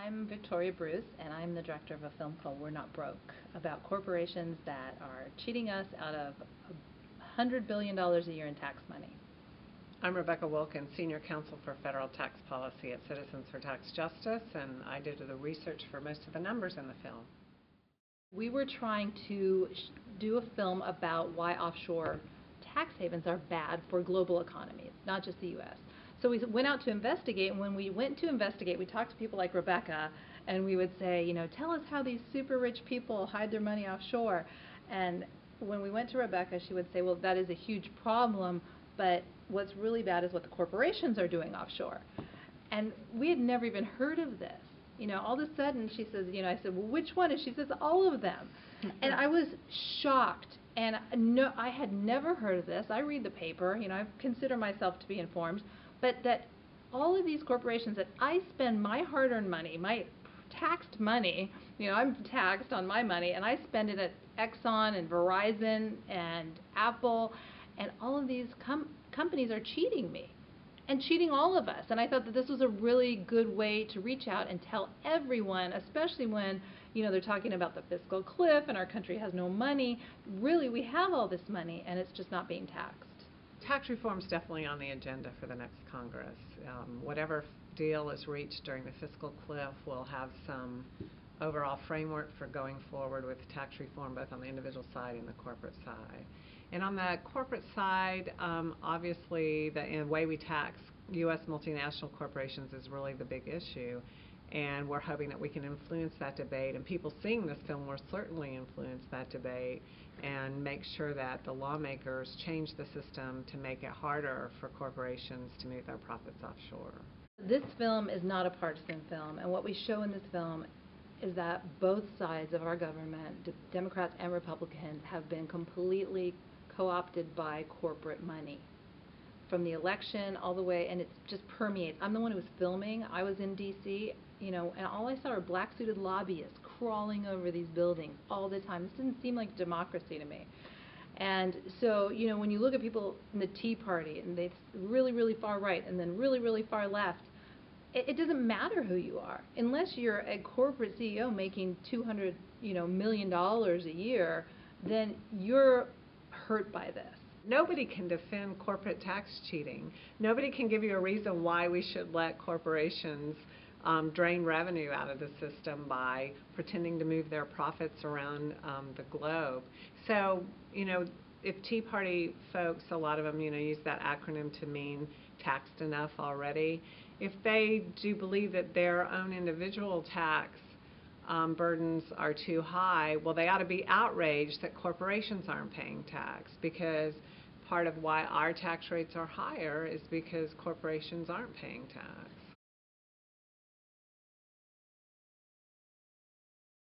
I'm Victoria Bruce, and I'm the director of a film called We're Not Broke, about corporations that are cheating us out of $100 billion a year in tax money. I'm Rebecca Wilkins, Senior Counsel for Federal Tax Policy at Citizens for Tax Justice, and I did the research for most of the numbers in the film. We were trying to do a film about why offshore tax havens are bad for global economies, not just the U.S. So we went out to investigate, and when we went to investigate, we talked to people like Rebecca, and we would say, you know, tell us how these super rich people hide their money offshore. And when we went to Rebecca, she would say, well, that is a huge problem, but what's really bad is what the corporations are doing offshore. And we had never even heard of this. You know, all of a sudden she says, you know, I said, well, which one? And she says, all of them. And I was shocked. And no, I had never heard of this. I read the paper, you know, I consider myself to be informed, but that all of these corporations that I spend my hard-earned money, my taxed money, you know, I'm taxed on my money, and I spend it at Exxon and Verizon and Apple, and all of these companies are cheating me and cheating all of us. And I thought that this was a really good way to reach out and tell everyone, especially when, you know, they're talking about the fiscal cliff and our country has no money. Really, we have all this money and it's just not being taxed. Tax reform is definitely on the agenda for the next Congress. Whatever deal is reached during the fiscal cliff will have some overall framework for going forward with tax reform, both on the individual side and the corporate side. And on the corporate side, obviously the way we tax U.S. multinational corporations is really the big issue. And we're hoping that we can influence that debate, and people seeing this film will certainly influence that debate and make sure that the lawmakers change the system to make it harder for corporations to move their profits offshore. This film is not a partisan film, and what we show in this film is that both sides of our government, Democrats and Republicans, have been completely co-opted by corporate money. From the election all the way, and it just permeates. I'm the one who was filming. I was in D.C., you know, and all I saw were black-suited lobbyists crawling over these buildings all the time. This didn't seem like democracy to me. And so, you know, when you look at people in the Tea Party, and they're really, really far right, and then really, really far left, it doesn't matter who you are. Unless you're a corporate CEO making $200 million a year, then you're hurt by this. Nobody can defend corporate tax cheating. Nobody can give you a reason why we should let corporations drain revenue out of the system by pretending to move their profits around the globe. So, you know, if Tea Party folks, a lot of them, you know, use that acronym to mean taxed enough already, if they do believe that their own individual tax burdens are too high, well, they ought to be outraged that corporations aren't paying tax, because part of why our tax rates are higher is because corporations aren't paying tax.